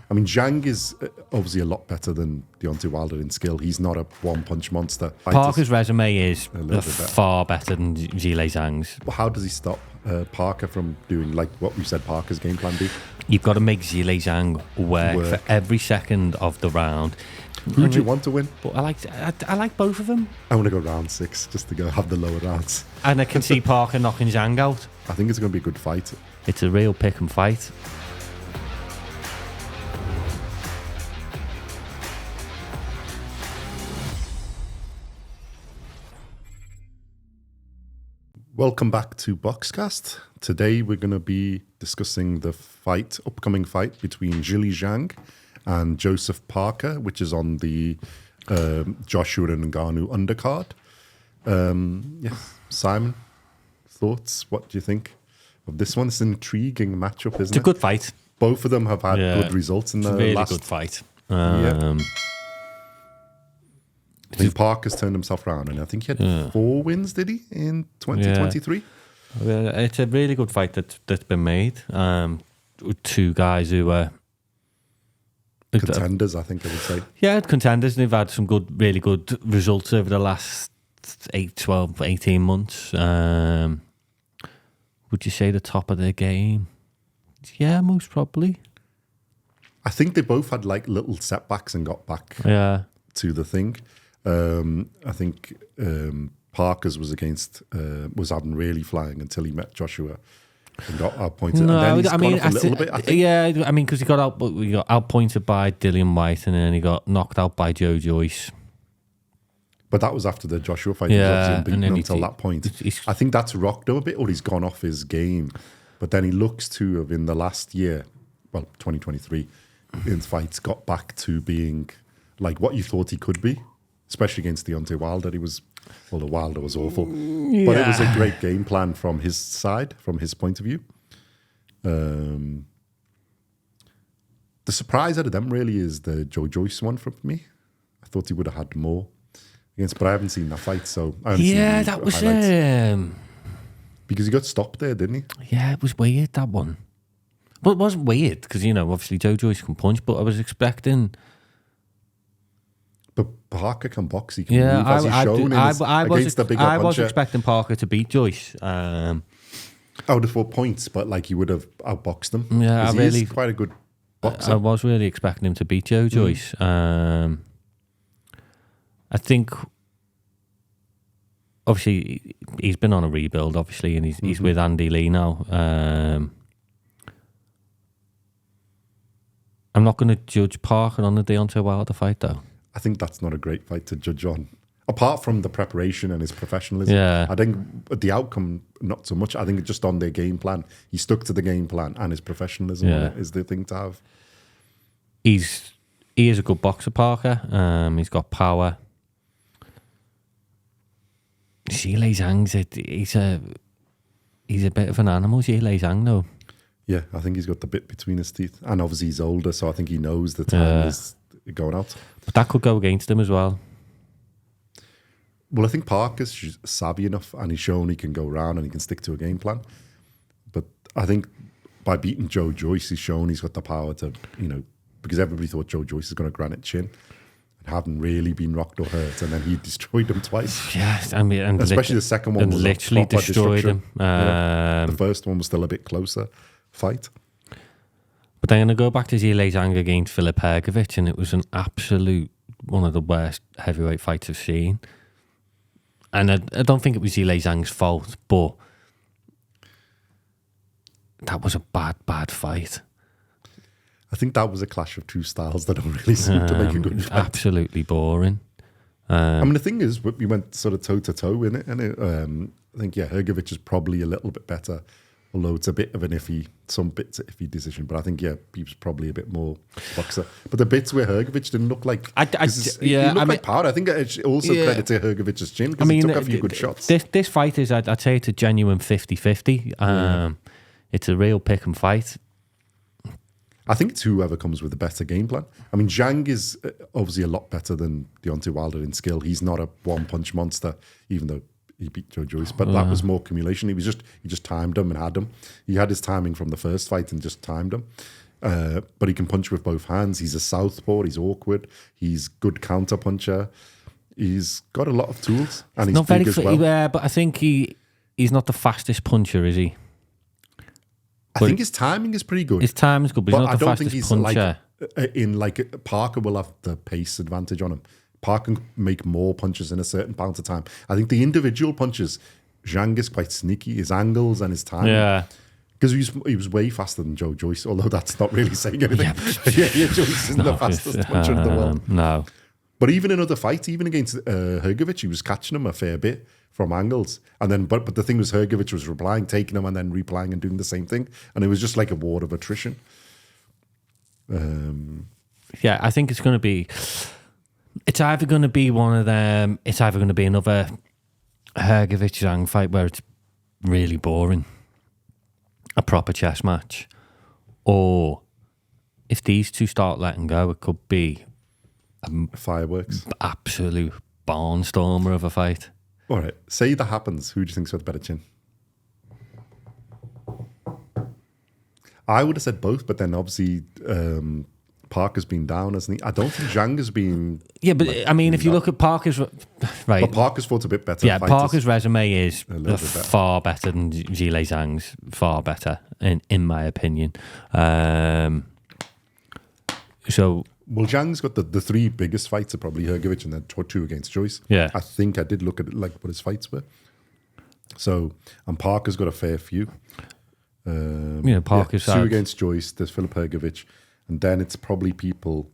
I mean, Zhang is obviously a lot better than Deontay Wilder in skill. He's not a one-punch monster. Parker's resume is far better than Zhilei Zhang's. How does he stop Parker from doing like what we said Parker's game plan be? You've got to make Zhilei Zhang work for every second of the round. Who do you want to win? But I like both of them. I want to go round 6 just to go have the lower rounds. And I can see Parker knocking Zhang out. I think it's going to be a good fight. It's a real pick and fight. Welcome back to BoxCast. Today we're going to be discussing the upcoming fight between Zhilei Zhang and Joseph Parker, which is on the Joshua and Ngannou undercard. Simon, thoughts? What do you think of this one? It's an intriguing matchup, isn't it? It's a good fight. Both of them have had good results in the really last... good fight. I think Parker's turned himself around, and I think he had 4 wins, did he, in 2023? Yeah. It's a really good fight that's been made. With 2 guys who are... Contenders, I think I would say. Yeah, contenders. They've had some really good results over the last 12, 18 months. Would you say the top of their game? Yeah, most probably. I think they both had like little setbacks and got back to the thing. I think Parker's was having really flying until he met Joshua and got outpointed. No, and then he's gone off a little bit, I think. Yeah, I mean, because he got outpointed by Dillian White and then he got knocked out by Joe Joyce. But that was after the Joshua fight. He was beaten until that point. I think that's rocked him a bit, or he's gone off his game. But then he looks to have, in the last year, well, 2023, in fights, got back to being like what you thought he could be, especially against Deontay Wilder. The Wilder was awful. But it was a great game plan from his side, from his point of view. The surprise out of them really is the Joe Joyce one for me. I thought he would have had more against, but I haven't seen that fight, so I haven't seen that was because he got stopped there, didn't he? Yeah, it was weird, that one. But it wasn't weird because obviously Joe Joyce can punch, but I was expecting. But Parker can box. He can move, as he's shown against the bigger puncher. I was expecting Parker to beat Joyce. I would have thought points, but like he would have outboxed him. Yeah, he's quite a good boxer. I was really expecting him to beat Joe Joyce. I think, obviously, he's been on a rebuild, obviously, and he's with Andy Lee now. I'm not going to judge Parker on the Deontay Wilder fight, though. I think that's not a great fight to judge on. Apart from the preparation and his professionalism. Yeah. I think the outcome, not so much. I think just on their game plan. He stuck to the game plan, and his professionalism is the thing to have. He is a good boxer, Parker. He's got power. Zhilei Zhang's he's a bit of an animal, Zhilei Zhang, though. Yeah, I think he's got the bit between his teeth. And obviously he's older, so I think he knows the time is going out. But that could go against him as well. Well, I think Parker's savvy enough, and he's shown he can go around and he can stick to a game plan. But I think by beating Joe Joyce, he's shown he's got the power to, because everybody thought Joe Joyce is going to granite chin. Hadn't really been rocked or hurt, and then he destroyed him twice. Yes, I mean, and especially the second one was literally destroyed him. The first one was still a bit closer fight. But then I'm going to go back to Zhilei Zhang against Filip Hrgović, and it was an absolute one of the worst heavyweight fights I've seen. And I don't think it was Zhilei Zhang's fault, but that was a bad fight. I think that was a clash of two styles that don't really seem to make a good fight. Absolutely boring. I mean, the thing is, we went sort of toe-to-toe in it, and I think, Hrgović is probably a little bit better, although it's a bit of an iffy decision. But I think, he was probably a bit more boxer. But the bits where Hrgović didn't look like... he looked like power. I think it's also credit to Hrgovic's chin, because he took a few good shots. This fight is, I'd say it's a genuine 50-50. It's a real pick and fight. I think it's whoever comes with a better game plan. I mean, Zhang is obviously a lot better than Deontay Wilder in skill. He's not a one-punch monster, even though he beat Joe Joyce. But that was more accumulation. He just timed him and had him. He had his timing from the first fight and just timed him. but he can punch with both hands. He's a southpaw. He's awkward. He's good counter puncher. He's got a lot of tools, and he's not big very as well. But I think he's not the fastest puncher, is he? I think his timing is pretty good. His timing's good, but he's not the fastest puncher. Like Parker will have the pace advantage on him. Parker can make more punches in a certain amount of time. I think the individual punches, Zhang is quite sneaky. His angles and his timing. Yeah. Because he was way faster than Joe Joyce, although that's not really saying anything. Yeah, Joyce isn't the fastest puncher in the world. No. But even in other fights, even against Hrgović, he was catching him a fair bit from angles. And then, but the thing was, Hrgović was replying, taking him, and then replying and doing the same thing. And it was just like a war of attrition. Yeah, I think it's going to be... It's either going to be one of them... It's either going to be another Hrgović-Zhang fight where it's really boring. A proper chess match. Or if these two start letting go, it could be... Fireworks. Absolute barnstormer of a fight. All right. Say that happens. Who do you think's got the better chin? I would have said both, but then obviously Parker's been down, hasn't he? I don't think Zhang has been... Yeah, but I mean, if you look at Parker's... Right. But Parker's fought a bit better. Yeah, Parker's resume is far better than Zhilei Zhang's. Far better, in my opinion. So... Well, Zhang's got the three biggest fights are probably Hrgović and then two against Joyce. Yeah. I think I did look at it, like what his fights were. So, and Parker's got a fair few. Parker's two against Joyce, there's Filip Hrgović, and then it's probably people,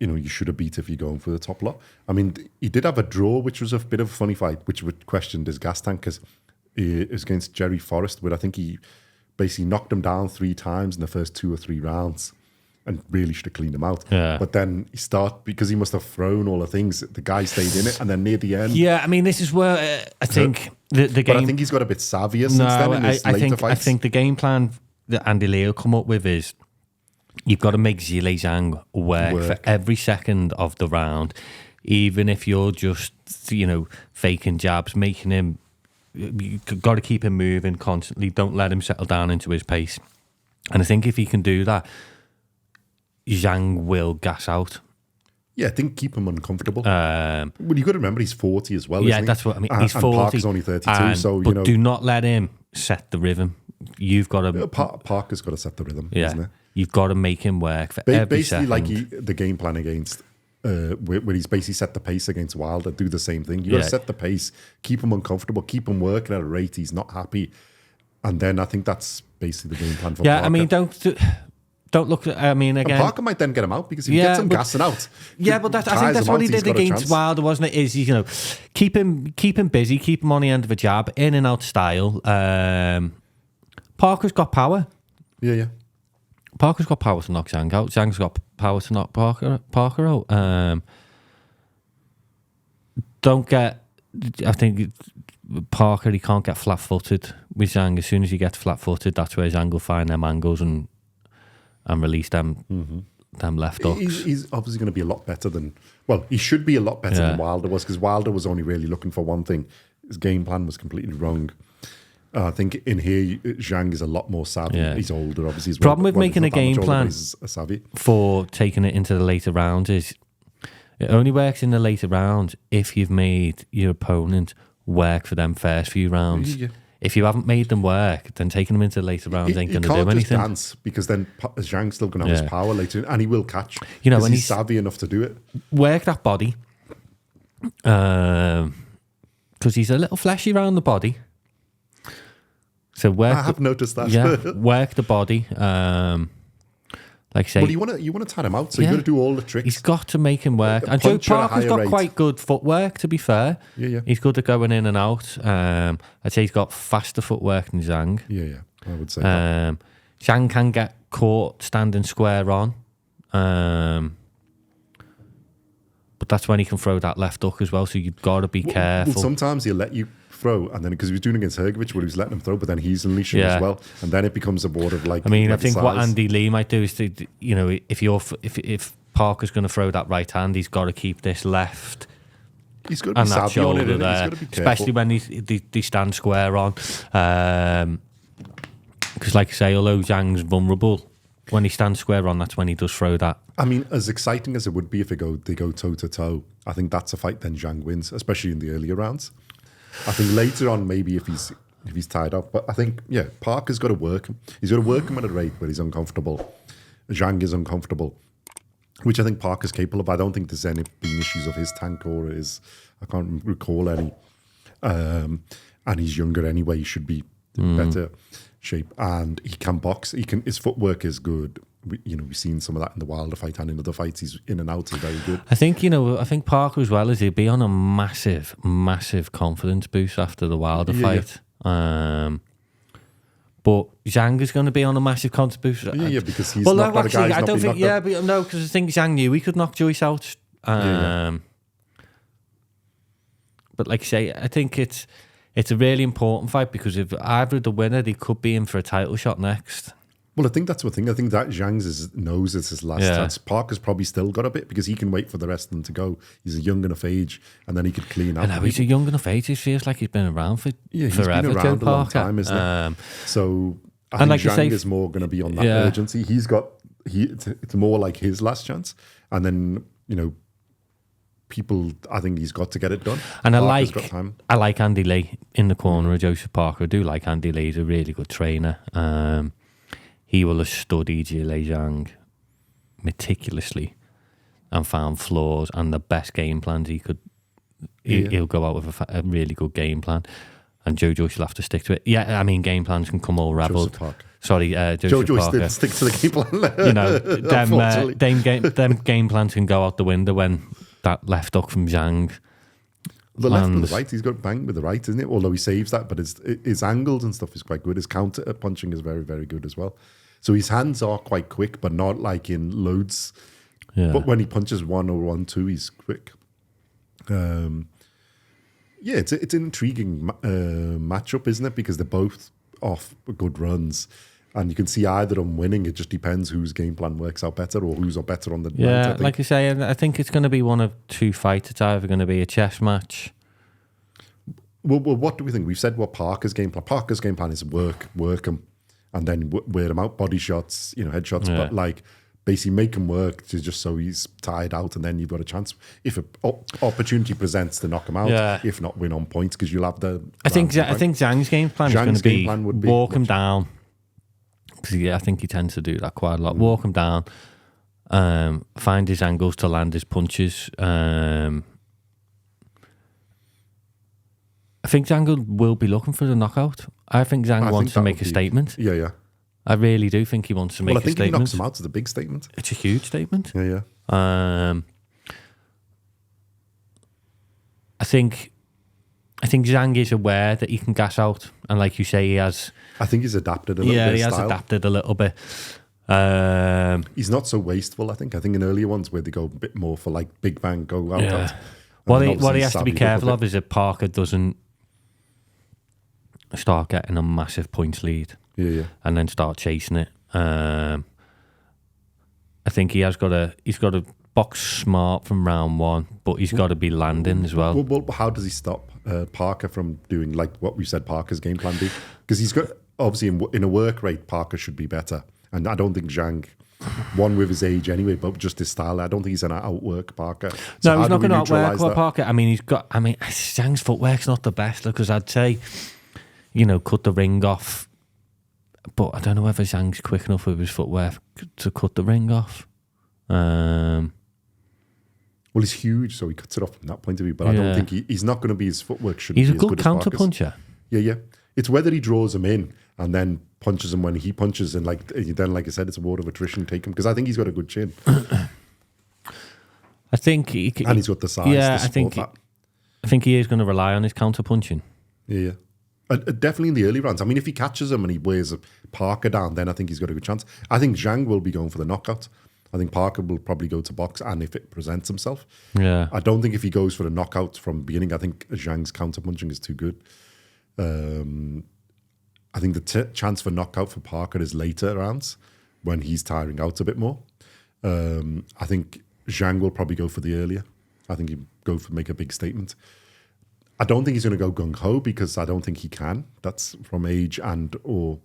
you should have beat if you're going for the top lot. I mean, he did have a draw, which was a bit of a funny fight, which would questioned his gas tank, because it was against Jerry Forrest, where I think he basically knocked him down 3 times in the first 2 or 3 rounds. And really should have cleaned him out. Yeah. But then because he must have thrown all the things, the guy stayed in it. And then near the end... Yeah, I mean, this is where I think the game... But I think he's got a bit savvier since then in his later fights. I think the game plan that Andy Lee will come up with is you've got to make Zhilei Zhang work for every second of the round, even if you're just, faking jabs, making him... You've got to keep him moving constantly. Don't let him settle down into his pace. And I think if he can do that... Zhang will gas out. Yeah, I think keep him uncomfortable. Well, you've got to remember he's 40 as well, yeah, isn't he? That's what I mean. He's 40. And Parker's only 32, but do not let him set the rhythm. You've got to... Parker's got to set the rhythm, isn't it? You've got to make him work for every second. Basically, like the game plan against... where he's basically set the pace against Wilder, do the same thing. You've got to set the pace, keep him uncomfortable, keep him working at a rate he's not happy. And then I think that's basically the game plan for Parker. I mean, don't look at, I mean, again... And Parker might then get him out, because if he gets him gassing out... Yeah, but I think that's what he did against Wilder, wasn't it? Is, keep him busy, keep him on the end of a jab, in and out style. Parker's got power. Yeah. Parker's got power to knock Zhang out. Zhang's got power to knock Parker out. I think Parker, he can't get flat-footed with Zhang. As soon as he gets flat-footed, that's where Zhang will find them angles and release them left hooks. He's obviously going to be a lot better than... Well, he should be a lot better than Wilder was, because Wilder was only really looking for one thing. His game plan was completely wrong. I think in here, Zhang is a lot more savvy. Yeah. He's older, obviously. Problem with making a game plan for taking it into the later rounds is it only works in the later rounds if you've made your opponent work for them first few rounds. Yeah. If you haven't made them work, then taking them into the later rounds ain't going to do anything. He can't just dance, because then Zhang's still going to have his power later, and he will catch. When he's savvy enough to do it. Work that body, because he's a little fleshy around the body. So I have noticed that. Yeah, work the body. Like I say, well, you want to tie him out, so you got to do all the tricks. He's got to make him work. And Joe Parker's got quite good footwork, to be fair. Yeah. He's good at going in and out. I'd say he's got faster footwork than Zhang. Yeah, I would say that. Zhang can get caught standing square on. But that's when he can throw that left hook as well, so you've got to be careful. Well, sometimes he'll let you throw, and then because he was doing against Hrgović, where he was letting him throw, but then he's unleashing as well, and then it becomes a board of like... I mean, I think what Andy Lee might do is to, if Parker's going to throw that right hand, he's got to keep this left. He's got to be savvy on it, he's got to be careful. Especially when they stand square on. Because, like I say, although Zhang's vulnerable, when he stands square on, that's when he does throw that. I mean, as exciting as it would be if they go toe-to-toe, I think that's a fight then Zhang wins, especially in the earlier rounds. I think later on, maybe if he's tied up. But I think, yeah, Parker's got to work him. He's got to work him at a rate where he's uncomfortable. Zhang is uncomfortable, which I think Parker's capable of. I don't think there's any been issues of his tank or his... I can't recall any. And he's younger anyway. He should be in better shape. And he can box. His footwork is good. We've seen some of that in the Wilder fight and in other fights. He's in and out is very good. I think Parker as well, he'll be on a massive, massive confidence boost after the Wilder fight. Yeah. But Zhang is going to be on a massive confidence boost. Yeah, because he's not that guy. I don't think. Yeah, but no, because I think Zhang knew he could knock Joyce out. But like I say, I think it's a really important fight because if either of the winner, they could be in for a title shot next. Well, I think that's the thing. I think that Zhang's knows it's his last chance. Parker's probably still got a bit because he can wait for the rest of them to go. He's a young enough age, and then he could clean up. I know he's a young enough age. He feels like he's been around for forever. He's been around a long time, isn't he? So I think like Zhang is more going to be on that urgency. It's more like his last chance, and then people. I think he's got to get it done. And I like Andy Lee in the corner of Joseph Parker. I do like Andy Lee. He's a really good trainer. He will have studied Zhilei Zhang meticulously and found flaws and the best game plans he could. He'll go out with a really good game plan, and Joe Joyce will have to stick to it. Yeah, I mean, game plans can come all ravelled. Sorry, Joseph Joyce didn't stick to the game plan. Them game plans can go out the window when that left hook from Zhang. The left and the right, he's got bang with the right, isn't it? Although he saves that, but his angles and stuff is quite good. His counter punching is very, very good as well. So his hands are quite quick, but not like in loads. Yeah. But when he punches 1 or 1-2, he's quick. It's an intriguing matchup, isn't it? Because they're both off good runs. And you can see either of them winning. It just depends whose game plan works out better or who's better on the night. Yeah, like you say, I think it's going to be one of two fights. It's either going to be a chess match. Well, what do we think? We've said what Parker's game plan. Parker's game plan is work him, and then wear him out, body shots, headshots. Yeah. But like basically make him work to just so he's tired out, and then you've got a chance if an opportunity presents to knock him out. Yeah. If not, win on points because you'll have the. I think Zhang's game plan is going to be walk him down. I think he tends to do that quite a lot. Walk him down, find his angles to land his punches. I think Zhang will be looking for the knockout. I think Zhang wants to make a statement. Yeah. I really do think he wants to make a statement. I think he knocks him out. It's a big statement. It's a huge statement. Yeah. I think Zhang is aware that he can gas out, and like you say, he has. I think he's adapted a little bit. Yeah, he has adapted a little bit. He's not so wasteful. I think in earlier ones where they go a bit more for like big bang, go out. Yeah. What he has to be careful of is that Parker doesn't start getting a massive points lead. Yeah. And then start chasing it. I think he's got to box smart from round one, but he's got to be landing as well. Well, how does he stop Parker from doing like what we said Parker's game plan be? Because he's got obviously in a work rate, Parker should be better, and I don't think Zhang, one with his age anyway, but just his style, I don't think he's going to outwork Parker. So no, he's not going to outwork Parker. I mean, Zhang's footwork's not the best because I'd say, cut the ring off, but I don't know whether Zhang's quick enough with his footwork to cut the ring off. Well, he's huge, so he cuts it off from that point of view. But I don't think he's not going to be his footwork. He's a good counter puncher. Yeah. It's whether he draws him in and then punches him when he punches, and like I said, it's a ward of attrition. Take him because I think he's got a good chin. I think and he's got the size. Yeah, I think he is going to rely on his counter punching. Yeah. Definitely in the early rounds. I mean, if he catches him and he wears Parker down, then I think he's got a good chance. I think Zhang will be going for the knockout. I think Parker will probably go to box, and if it presents himself. Yeah. I don't think if he goes for the knockout from the beginning, I think Zhang's counter-punching is too good. I think the chance for knockout for Parker is later rounds when he's tiring out a bit more. I think Zhang will probably go for the earlier. I think he'll go for make a big statement. I don't think he's going to go gung-ho because I don't think he can. That's from age or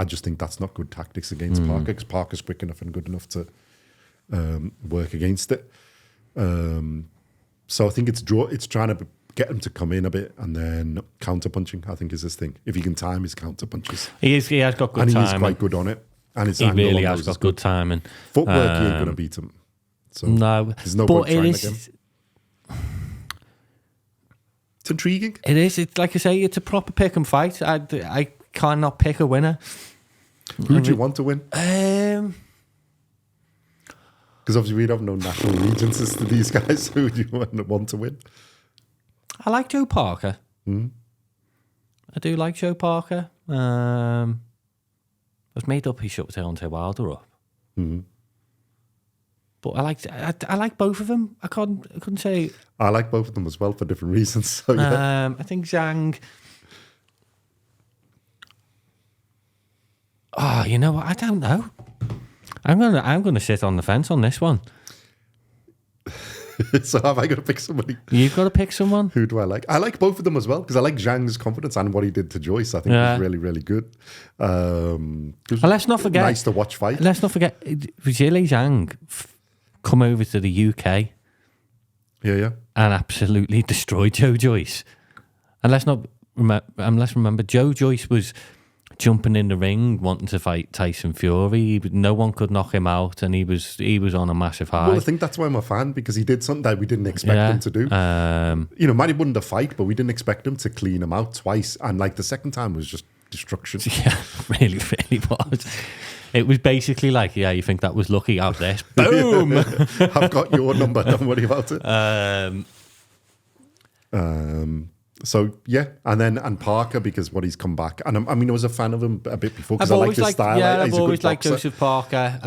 I just think that's not good tactics against Parker, because Parker's quick enough and good enough to work against it. So I think it's trying to get him to come in a bit and then counter-punching, I think, is his thing. If he can time his counter-punches. He has got good timing. And he is quite good on it. And his he really has got good timing. Footwork, he ain't going to beat him. So no. There's no point trying again. It's intriguing. It is. It's like I say, it's a proper pick and fight. I cannot pick a winner. Who do you want to win? Because obviously we don't know national allegiances to these guys. Who do you want to win? I like Joe Parker. I do like Joe Parker. I was made up he shut Deontay Wilder up. But I like both of them. I couldn't say. I like both of them as well for different reasons. So yeah. I think Zhang. Oh, you know what? I don't know. I'm gonna sit on the fence on this one. So have I got to pick somebody? You've got to pick someone. Who do I like? I like both of them as well, because I like Zhang's confidence and what he did to Joyce. I think it was really, really good. And let's not forget. Nice to watch fight. Let's not forget Zhilei Zhang come over to the UK. Yeah. And absolutely destroyed Joe Joyce. And let's remember Joe Joyce was jumping in the ring, wanting to fight Tyson Fury. No one could knock him out, and he was on a massive high. Well, I think that's why I'm a fan, because he did something that we didn't expect him to do. Might have won the fight, but we didn't expect him to clean him out twice. And like the second time was just destruction. Yeah, really, really was. It was basically like, yeah, you think that was lucky out there? Boom! I've got your number. Don't worry about it. So yeah, and Parker, because what he's come back, and I was a fan of him a bit before because I like his style. Yeah, I've always liked Joseph Parker.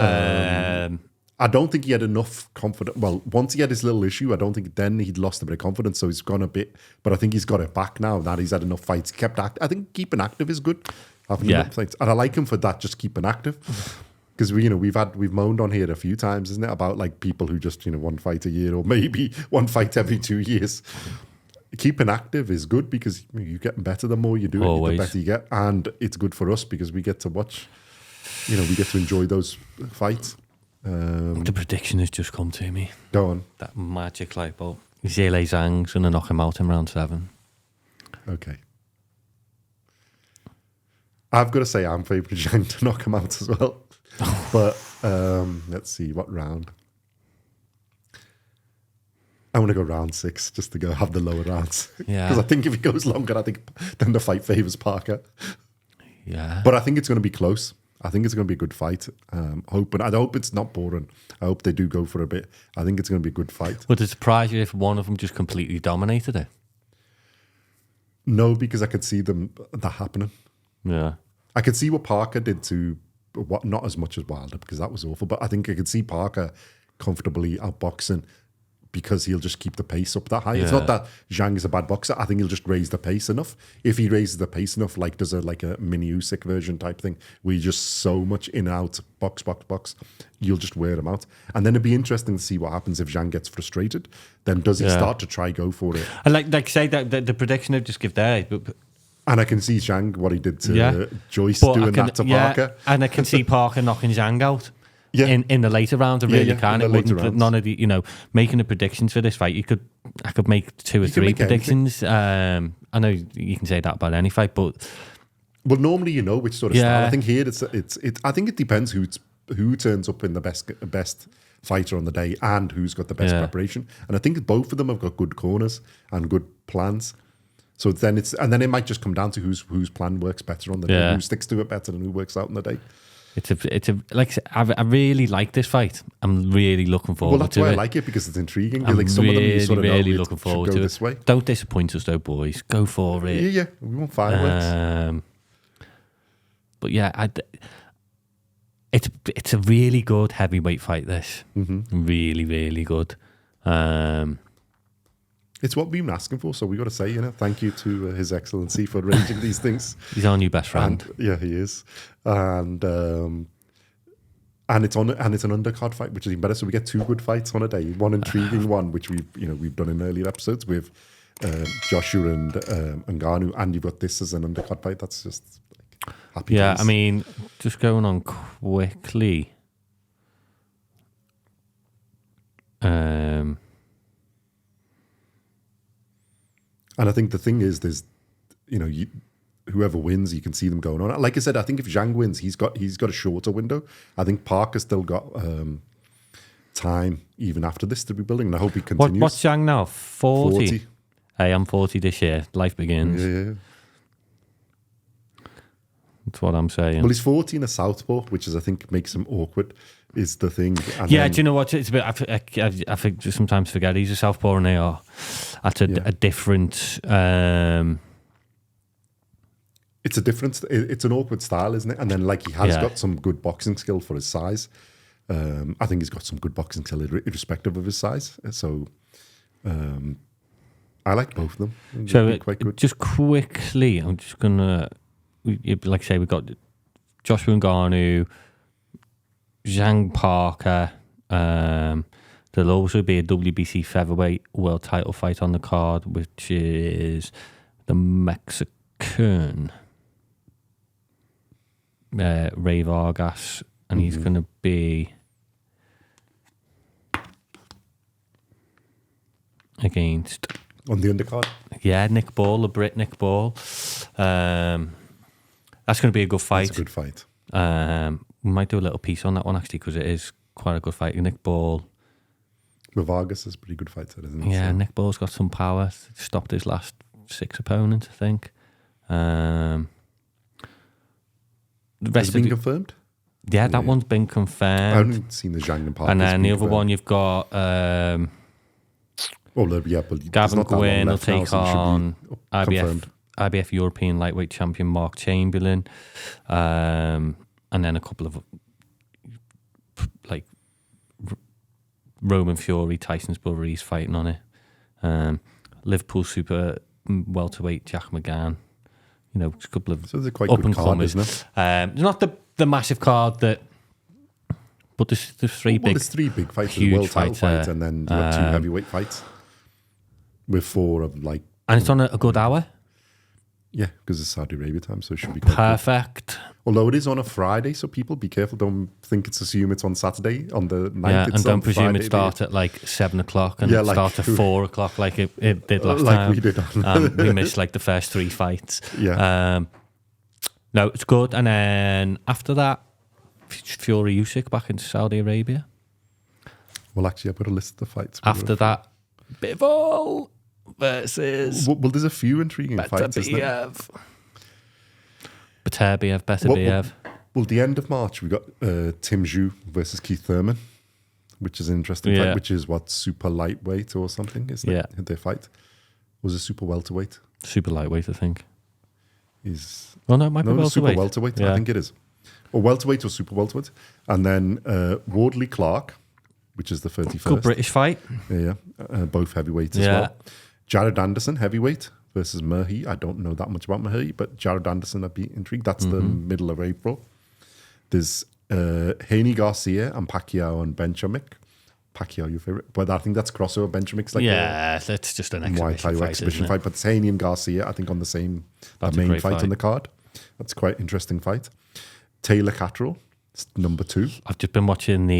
I don't think he had enough confidence. Well, once he had his little issue, I don't think then he'd lost a bit of confidence, so he's gone a bit. But I think he's got it back now that he's had enough fights. Kept I think keeping active is good. Having enough fights, and I like him for that. Just keeping active. Because we've moaned on here a few times, isn't it, about like people who just one fight a year or maybe one fight every 2 years. Keeping active is good because you're getting better the more you do it, the better you get. And it's good for us because we get to watch, we get to enjoy those fights. The prediction has just come to me. Go on. That magic light bulb. Zhilei Zhang's going to knock him out in round 7. Okay. I've got to say I'm favouring Zhang to knock him out as well. But let's see, what round? I want to go round 6 just to go have the lower rounds. Yeah. Because I think if it goes longer, then the fight favours Parker. Yeah. But I think it's going to be close. I think it's going to be a good fight. I hope it's not boring. I hope they do go for a bit. I think it's going to be a good fight. Would it surprise you if one of them just completely dominated it? No, because I could see that happening. Yeah. I could see what Parker did to not as much as Wilder, because that was awful. But I think I could see Parker comfortably outboxing, because he'll just keep the pace up that high. Yeah. It's not that Zhang is a bad boxer. I think he'll just raise the pace enough. If he raises the pace enough, like there's a mini Usyk version type thing, where you just so much in and out, box, you'll just wear him out. And then it'd be interesting to see what happens if Zhang gets frustrated. Then does he start to try go for it? I like say that the prediction I've just give there. And I can see Zhang, what he did to Joyce, doing that to Parker. And I can see Parker knocking Zhang out. Yeah. In the later rounds, I really can. It wouldn't. None of the making the predictions for this fight. I could make 2 or 3 predictions. I know you can say that about any fight, but normally which sort of style. I think here it's. I think it depends who turns up in the best fighter on the day and who's got the best preparation. And I think both of them have got good corners and good plans. So then it might just come down to whose plan works better on the day, who sticks to it better, and who works out on the day. I really like this fight. I'm really looking forward to it. Well, that's why I like it, because it's intriguing. I'm some of them you sort of really looking forward to it. This way. Don't disappoint us though, boys. Go for it. Yeah. We want fireworks. But yeah, it's a really good heavyweight fight, this. Mm-hmm. Really, really good. It's what we've been asking for, so we got to say, thank you to His Excellency for arranging these things. He's our new best friend. Yeah, he is. And it's an undercard fight, which is even better. So we get 2 good fights on a day. One intriguing one, which we've done in earlier episodes with Joshua and Ngannou, and you've got this as an undercard fight. That's just Happy days. I mean, just going on quickly. And I think the thing is, there's, whoever wins, you can see them going on. Like I said, I think if Zhang wins, he's got a shorter window. I think Parker's still got time even after this to be building, and I hope he continues. What's Zhang now? 40? 40. Hey, I'm 40 this year. Life begins. Yeah. That's what I'm saying. Well, he's 40 in a southpaw, which is, I think, makes him awkward, is the thing. And do you know what? It's a bit. I think just sometimes forget he's a southpaw, and they are. That's a different. It's a different. It's an awkward style, isn't it? And then, like, he has got some good boxing skill for his size. I think he's got some good boxing skill irrespective of his size. So, I like both of them. So, quite good. Just quickly, I'm just gonna. Like I say, we've got Joshua Ngannou, Zhang Parker. There'll also be a WBC featherweight world title fight on the card, which is the Mexican Ray Vargas, and he's going to be against on the undercard. Yeah, Nick Ball, the Brit Nick Ball. That's going to be a good fight. It's a good fight. We might do a little piece on that one, actually, because it is quite a good fight. Nick Ball. But Vargas is a pretty good fighter, isn't he? Yeah, so. Nick Ball's got some power. Stopped his last 6 opponents, I think. The rest has it been confirmed? Yeah, that one's been confirmed. I haven't seen the Zhang and Parker. And then the other one, you've got... but Gavin Gwynn will take on IBF European lightweight champion Mark Chamberlain, and then a couple of like Roman Fury, Tyson's brother, he's fighting on it. Liverpool super welterweight Jack McGann. A couple of so they're quite good card, isn't it? Not the massive card that, but there's three big. There's 3 big fights, huge world title fights, and then you've got 2 heavyweight fights with 4 of like. And it's on a good hour. Yeah, because it's Saudi Arabia time, so it should be quite perfect. Good. Although it is on a Friday, so people be careful. Don't assume it's on Saturday on the 9th. Yeah, it's and don't on presume Friday, it starts at like 7 o'clock and it starts at 4 o'clock like it did last time. We did. We missed like the first 3 fights. Yeah. No, it's good. And then after that, Fury Usyk back into Saudi Arabia. Well, actually, I've got a list of the fights. After that, Bivol versus... Well, there's a few intriguing fights, isn't there? Beterbiev. Well, the end of March, we got Tim Zhu versus Keith Thurman, which is an interesting fight, which is super lightweight or something, is their fight? Was it super welterweight? Super lightweight, I think. No, it might be welterweight. Super welterweight, I think it is. Or welterweight or super welterweight. And then Wardley Clark, which is the 31st. Good British fight. Yeah. Both heavyweights as well. Jared Anderson, heavyweight, versus Murray. I don't know that much about Murray, but Jared Anderson, I'd be intrigued. That's the middle of April. There's Haney Garcia and Pacquiao and Benchamic. Pacquiao, your favorite, but I think that's crossover. Benchimic's like that's just an exhibition fight. But it's Haney and Garcia, I think, on the main fight on the card. That's quite interesting fight. Taylor Catterall, number 2. I've just been watching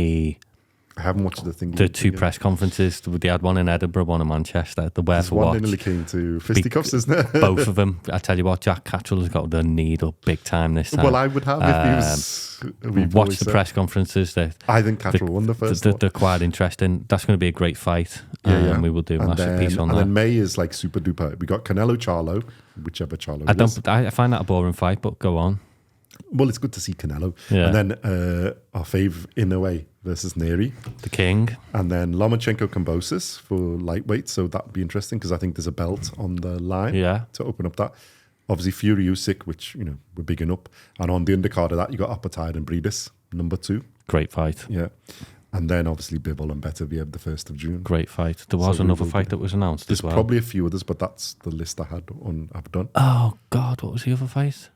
I haven't watched the thing. The 2 press conferences. They had one in Edinburgh, one in Manchester. The Where for Watch. One nearly came to fisticuffs, isn't it? Both of them. I tell you what, Jack Catterall has got the needle big time this time. Well, I would have if he was. Watch the press conferences. I think Catterall won the first one. They're quite interesting. That's going to be a great fight. We will do a massive piece on that. And then May is like super duper. We got Canelo Charlo, whichever Charlo is. I find that a boring fight, but go on. Well, it's good to see Canelo. Yeah. And then our fave Inoue versus Neri. The King. And then Lomachenko Kambosos for lightweight. So that would be interesting because I think there's a belt on the line to open up that. Obviously, Fury Usyk, which, we're bigging up. And on the undercard of that, you got Apatide and Breedis, number 2. Great fight. Yeah. And then obviously Bivol and Beterbiev the 1st of June. Great fight. There was another fight that was announced as well. There's probably a few others, but that's the list I've done. Oh, God, what was the other fight?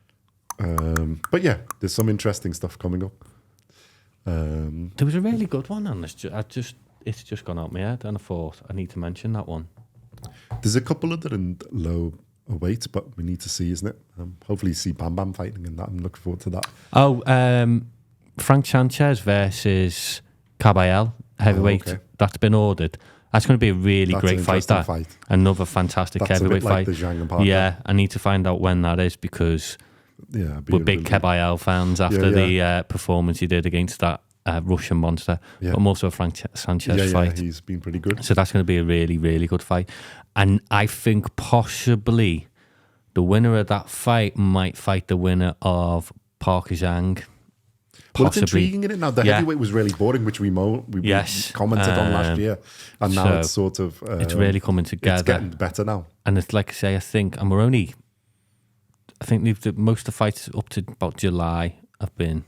But yeah, there's some interesting stuff coming up. There was a really good one on this. It's just gone out my head, and I thought I need to mention that one. There's a couple of that in low await, but we need to see, isn't it? Hopefully see Bam Bam fighting in that. I'm looking forward to that. Oh, Frank Sanchez versus Caballel, heavyweight. That's been ordered. That's going to be a really great fight. Another fantastic heavyweight fight. The Zhang and Parker. Yeah, I need to find out when that is because we're big Caballel fans after the performance he did against that Russian monster. But I'm also a Frank Sanchez fight. He's been pretty good. So that's going to be a really, really good fight. And I think possibly the winner of that fight might fight the winner of Parker Zhang. Well, it's intriguing, isn't it? Now, the heavyweight was really boring, which we commented on last year. And now it's sort of... it's really coming together. It's getting better now. And it's like I say, I think most of the fights up to about July have been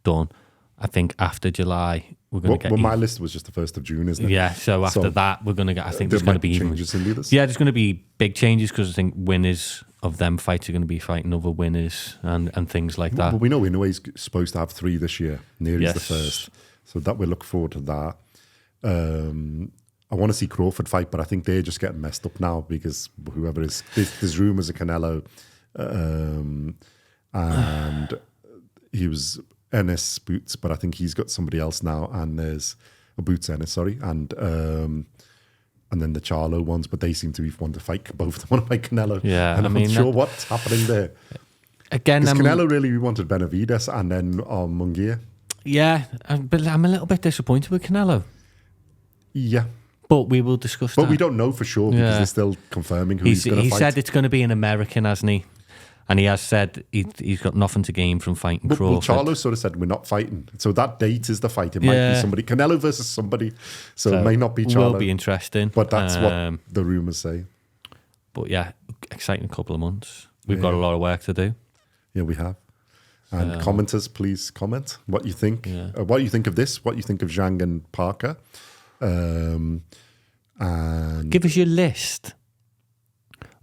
done. I think after July, we're going to get... Well, my list was just the 1st of June, isn't it? Yeah, so after that, we're going to get... I think there's going to be... changes in the others? Yeah, there's going to be big changes because I think winners of them fights are going to be fighting other winners and things like that. Well, we know Inoue's supposed to have 3 this year. Neary's the first. So that we look forward to that. I want to see Crawford fight, but I think they're just getting messed up now because whoever is... There's rumours of Canelo and he was... Ennis Boots, but I think he's got somebody else now, and there's a Boots Ennis, sorry, and then the Charlo ones, but they seem to be wanting to fight both of them, want to fight Canelo. Yeah, and I'm not sure what's happening there. Again, because Canelo really wanted Benavides and then Munguia. Yeah, but I'm a little bit disappointed with Canelo. Yeah. But we will discuss that. But we don't know for sure because they're still confirming who he's going to fight. He said it's going to be an American, hasn't he? And he has said he's got nothing to gain from fighting Crawford. Well, Charlo sort of said we're not fighting. So that date is the fight. It might be somebody. Canelo versus somebody. So it may not be Charlo. It will be interesting. But that's what the rumours say. But yeah, exciting couple of months. We've got a lot of work to do. Yeah, we have. And commenters, please comment what you think. Yeah. What you think of this, what you think of Zhang and Parker. And give us your list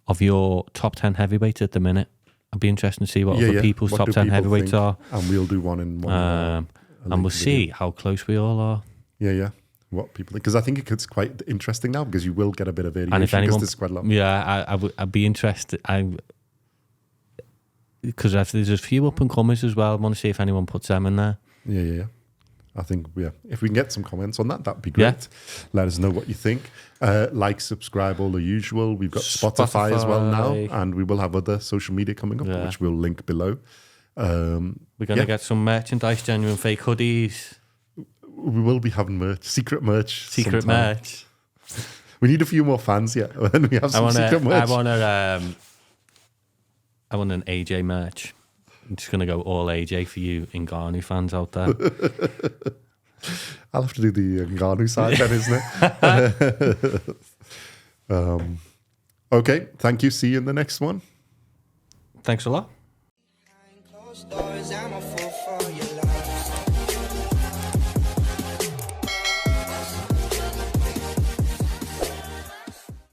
of your top 10 heavyweights at the minute. I'd be interested to see what other people's top 10 heavyweights are. And we'll do one in one. And we'll see how close we all are. Yeah. What people think. Because I think it's quite interesting now because you will get a bit of variation because there's quite a lot. Yeah, I'd be interested. Because there's a few up and comers as well. I want to see if anyone puts them in there. Yeah. I think, if we can get some comments on that, that'd be great. Yeah. Let us know what you think. Like, subscribe, all the usual. We've got Spotify as well now, and we will have other social media coming up, which we'll link below. We're going to get some merchandise, genuine fake hoodies. We will be having merch, secret merch. Secret merch. We need a few more fans yet. When we have some secret merch. I want an AJ merch. I'm just going to go all AJ for you Ngannou fans out there. I'll have to do the Ngannou side then, isn't it? Okay, thank you. See you in the next one. Thanks a lot.